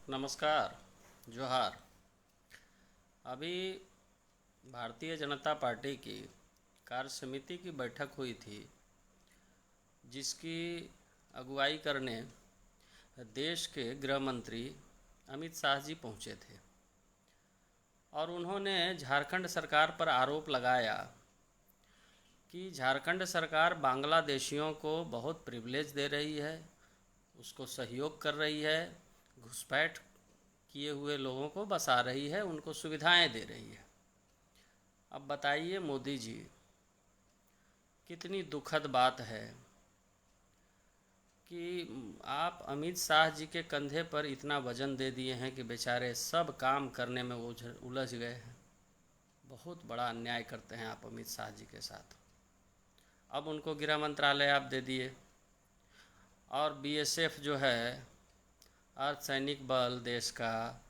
नमस्कार। जोहार। अभी भारतीय जनता पार्टी की कार्य समिति की बैठक हुई थी, जिसकी अगुवाई करने देश के गृह मंत्री अमित शाह जी पहुंचे थे और उन्होंने झारखंड सरकार पर आरोप लगाया कि झारखंड सरकार बांग्लादेशियों को बहुत प्रिविलेज दे रही है, उसको सहयोग कर रही है, घुसपैठ किए हुए लोगों को बसा रही है, उनको सुविधाएं दे रही है। अब बताइए मोदी जी, कितनी दुखद बात है कि आप अमित शाह जी के कंधे पर इतना वजन दे दिए हैं कि बेचारे सब काम करने में उलझ गए हैं। बहुत बड़ा अन्याय करते हैं आप अमित शाह जी के साथ। अब उनको गृह मंत्रालय आप दे दिए और बीएसएफ जो है, अर्धसैनिक बल देश का,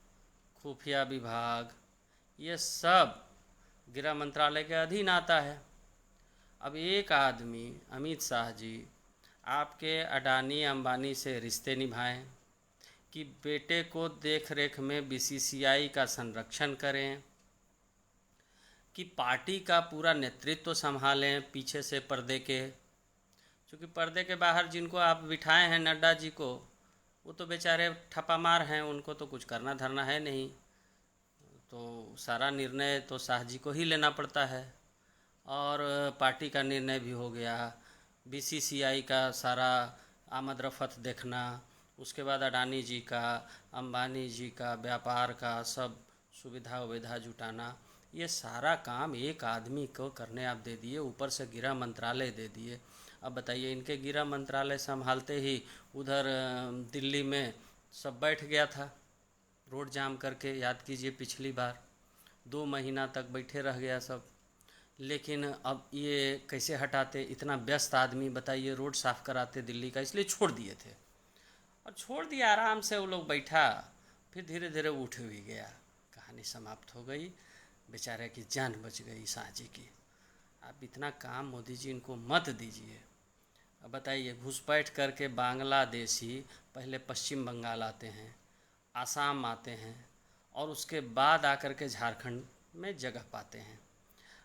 खुफिया विभाग, ये सब गृह मंत्रालय के अधीन आता है। अब एक आदमी अमित शाह जी आपके अडानी अंबानी से रिश्ते निभाएं कि बेटे को देख रेख में बीसीसीआई का संरक्षण करें, कि पार्टी का पूरा नेतृत्व संभालें पीछे से पर्दे के, क्योंकि पर्दे के बाहर जिनको आप बिठाए हैं नड्डा जी को, वो तो बेचारे ठप्पा मार हैं, उनको तो कुछ करना धरना है नहीं, तो सारा निर्णय तो शाह जी को ही लेना पड़ता है। और पार्टी का निर्णय भी हो गया, बीसीसीआई का सारा आमद रफत देखना, उसके बाद अडानी जी का, अंबानी जी का, व्यापार का सब सुविधा उविधा जुटाना, ये सारा काम एक आदमी को करने आप दे दिए, ऊपर से गृह मंत्रालय दे दिए। अब बताइए, इनके गृह मंत्रालय संभालते ही उधर दिल्ली में सब बैठ गया था रोड जाम करके। याद कीजिए पिछली बार 2 महीना तक बैठे रह गया सब। लेकिन अब ये कैसे हटाते, इतना व्यस्त आदमी, बताइए, रोड साफ़ कराते दिल्ली का, इसलिए छोड़ दिए थे। और छोड़ दिया, आराम से वो लोग बैठा, फिर धीरे धीरे उठ भी गया, कहानी समाप्त हो गई, बेचारे की जान बच गई शाह जी की। आप इतना काम मोदी जी इनको मत दीजिए। अब बताइए, घुसपैठ करके बांग्लादेशी पहले पश्चिम बंगाल आते हैं, आसाम आते हैं, और उसके बाद आकर के झारखंड में जगह पाते हैं।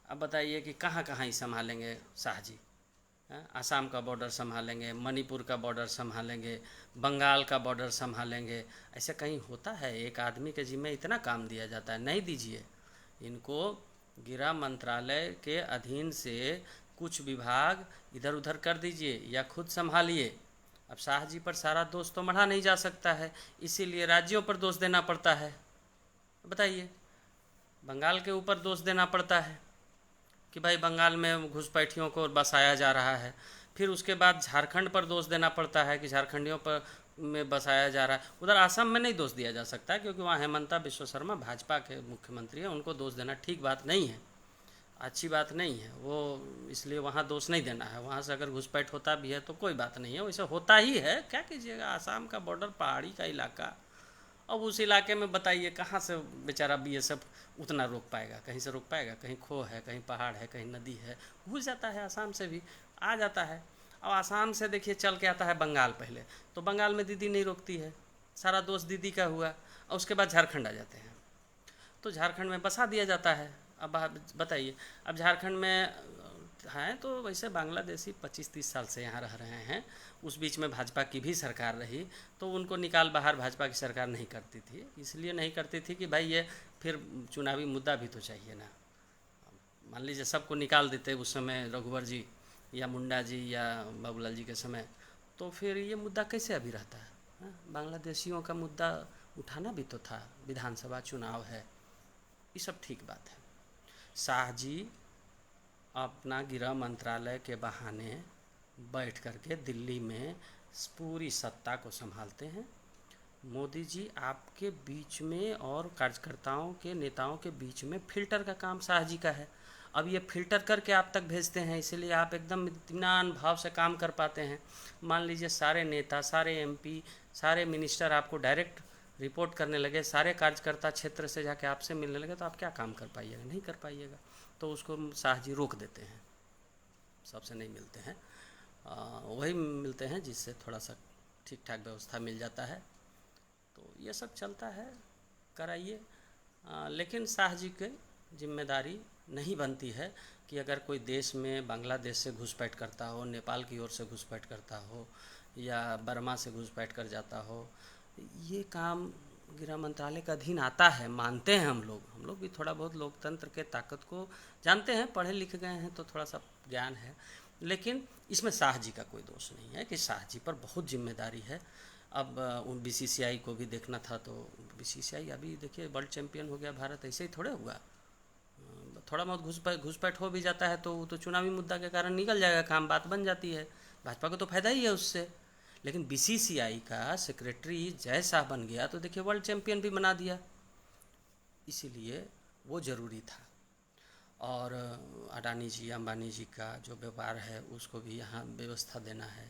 अब बताइए कि कहाँ कहाँ ही संभालेंगे शाह जी। आसाम का बॉर्डर संभालेंगे, मणिपुर का बॉर्डर संभालेंगे, बंगाल का बॉर्डर संभालेंगे। ऐसे कहीं होता है? एक आदमी के जिम्मे इतना काम दिया जाता है? नहीं दीजिए। इनको गृह मंत्रालय के अधीन से कुछ विभाग इधर उधर कर दीजिए या खुद संभालिए। अब शाह जी पर सारा दोष तो मढ़ा नहीं जा सकता है, इसीलिए राज्यों पर दोष देना पड़ता है। बताइए, बंगाल के ऊपर दोष देना पड़ता है कि भाई बंगाल में घुसपैठियों को बसाया जा रहा है, फिर उसके बाद झारखंड पर दोष देना पड़ता है कि झारखंडियों पर में बसाया जा रहा है। उधर असम में नहीं दोष दिया जा सकता, क्योंकि वहाँ हेमंता बिश्व शर्मा भाजपा के मुख्यमंत्री हैं, उनको दोष देना ठीक बात नहीं है, अच्छी बात नहीं है वो, इसलिए वहाँ दोष नहीं देना है। वहाँ से अगर घुसपैठ होता भी है तो कोई बात नहीं है, वैसे होता ही है, क्या कीजिएगा। आसाम का बॉर्डर पहाड़ी का इलाका, अब उस इलाके में बताइए कहाँ से बेचारा बीएसएफ उतना रोक पाएगा? कहीं से रोक पाएगा? कहीं खो है, कहीं पहाड़ है, कहीं नदी है, घुस जाता है, आसाम से भी आ जाता है। अब आसाम से देखिए चल के आता है बंगाल पहले, तो बंगाल में दीदी नहीं रोकती है, सारा दोष दीदी का हुआ, और उसके बाद झारखंड आ जाते हैं, तो झारखंड में बसा दिया जाता है। अब आप बताइए, अब झारखंड में हैं तो वैसे बांग्लादेशी 25-30 साल से यहाँ रह रहे हैं, उस बीच में भाजपा की भी सरकार रही, तो उनको निकाल बाहर भाजपा की सरकार नहीं करती थी। इसलिए नहीं करती थी कि भाई ये फिर चुनावी मुद्दा भी तो चाहिए ना। मान लीजिए सबको निकाल देते उस समय रघुवर जी या मुंडा जी या बाबूलाल जी के समय, तो फिर ये मुद्दा कैसे अभी रहता है? हाँ? बांग्लादेशियों का मुद्दा उठाना भी तो था, विधानसभा चुनाव है, ये सब ठीक बात है। शाह जी अपना गृह मंत्रालय के बहाने बैठ करके दिल्ली में पूरी सत्ता को संभालते हैं। मोदी जी आपके बीच में और कार्यकर्ताओं के, नेताओं के बीच में फिल्टर का काम शाह जी का है। अब ये फिल्टर करके आप तक भेजते हैं, इसीलिए आप एकदम इत्मीनान भाव से काम कर पाते हैं। मान लीजिए सारे नेता, सारे एमपी, सारे मिनिस्टर आपको डायरेक्ट रिपोर्ट करने लगे, सारे कार्यकर्ता क्षेत्र से जाके आपसे मिलने लगे, तो आप क्या काम कर पाइएगा? नहीं कर पाइएगा। तो उसको शाह जी रोक देते हैं, सबसे नहीं मिलते हैं, वही मिलते हैं जिससे थोड़ा सा ठीक ठाक व्यवस्था मिल जाता है। तो ये सब चलता है, कराइए। लेकिन शाह जी की जिम्मेदारी नहीं बनती है कि अगर कोई देश में बांग्लादेश से घुसपैठ करता हो, नेपाल की ओर से घुसपैठ करता हो या बर्मा से घुसपैठ कर जाता हो, ये काम गृह मंत्रालय का अधीन आता है, मानते हैं हम लोग भी थोड़ा बहुत लोकतंत्र के ताकत को जानते हैं, पढ़े लिखे गए हैं तो थोड़ा सा ज्ञान है। लेकिन इसमें शाह जी का कोई दोष नहीं है कि शाह जी पर बहुत जिम्मेदारी है। अब उन बीसीसीआई को भी देखना था, तो बीसीसीआई अभी देखिए वर्ल्ड चैंपियन हो गया भारत, ऐसे ही थोड़े हुआ। थोड़ा बहुत घुसपैठ हो भी जाता है तो वो तो चुनावी मुद्दा के कारण निकल जाएगा, काम बात बन जाती है, भाजपा को तो फायदा ही है उससे। लेकिन बीसीसीआई का सेक्रेटरी जय शाह बन गया तो देखिए वर्ल्ड चैंपियन भी बना दिया, इसीलिए वो ज़रूरी था। और अडानी जी अंबानी जी का जो व्यापार है उसको भी यहाँ व्यवस्था देना है।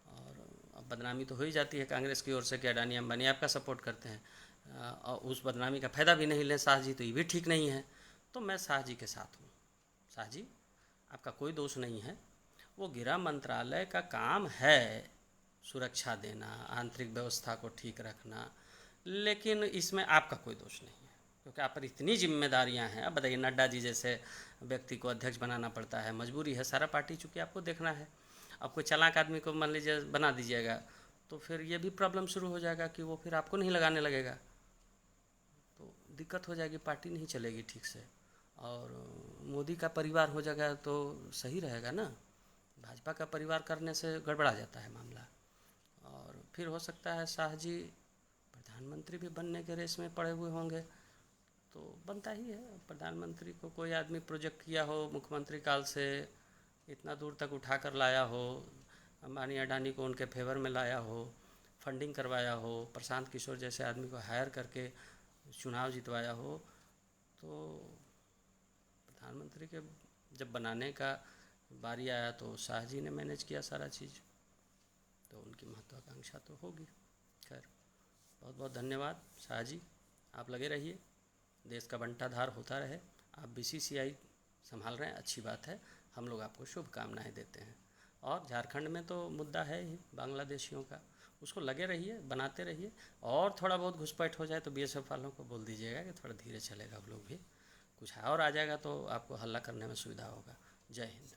और अब बदनामी तो हो ही जाती है कांग्रेस की ओर से कि अडानी अंबानी आपका सपोर्ट करते हैं, और उस बदनामी का फ़ायदा भी नहीं लें शाह जी, तो ये भी ठीक नहीं है। तो मैं शाह जी के साथ हूँ। शाह जी, आपका कोई दोष नहीं है, वो गृह मंत्रालय का काम है सुरक्षा देना, आंतरिक व्यवस्था को ठीक रखना, लेकिन इसमें आपका कोई दोष नहीं है क्योंकि आप पर इतनी जिम्मेदारियां हैं। अब बताइए, नड्डा जी जैसे व्यक्ति को अध्यक्ष बनाना पड़ता है, मजबूरी है, सारा पार्टी चूँकि आपको देखना है। अब कोई चालाक आदमी को मान लीजिए बना दीजिएगा तो फिर ये भी प्रॉब्लम शुरू हो जाएगा कि वो फिर आपको नहीं लगाने लगेगा, तो दिक्कत हो जाएगी, पार्टी नहीं चलेगी ठीक से। और मोदी का परिवार हो जाएगा तो सही रहेगा ना, भाजपा का परिवार करने से गड़बड़ा जाता है मामला। और फिर हो सकता है शाह जी प्रधानमंत्री भी बनने के रेस में पड़े हुए होंगे, तो बनता ही है। प्रधानमंत्री को कोई आदमी प्रोजेक्ट किया हो, मुख्यमंत्री काल से इतना दूर तक उठा कर लाया हो, अंबानी अडानी को उनके फेवर में लाया हो, फंडिंग करवाया हो, प्रशांत किशोर जैसे आदमी को हायर करके चुनाव जितवाया हो, तो प्रधानमंत्री के जब बनाने का बारी आया तो शाह जी ने मैनेज किया सारा चीज़, तो उनकी महत्वाकांक्षा तो होगी। खैर, बहुत बहुत धन्यवाद शाह जी, आप लगे रहिए, देश का बंटाधार होता रहे। आप बीसीसीआई संभाल रहे हैं, अच्छी बात है, हम लोग आपको शुभकामनाएं देते हैं। और झारखंड में तो मुद्दा है ही बांग्लादेशियों का, उसको लगे रहिए, बनाते रहिए। और थोड़ा बहुत घुसपैठ हो जाए तो बीएसएफ वालों को बोल दीजिएगा कि थोड़ा धीरे चलेगा, वो लोग भी कुछ और आ जाएगा तो आपको हल्ला करने में सुविधा होगा। जय हिंद।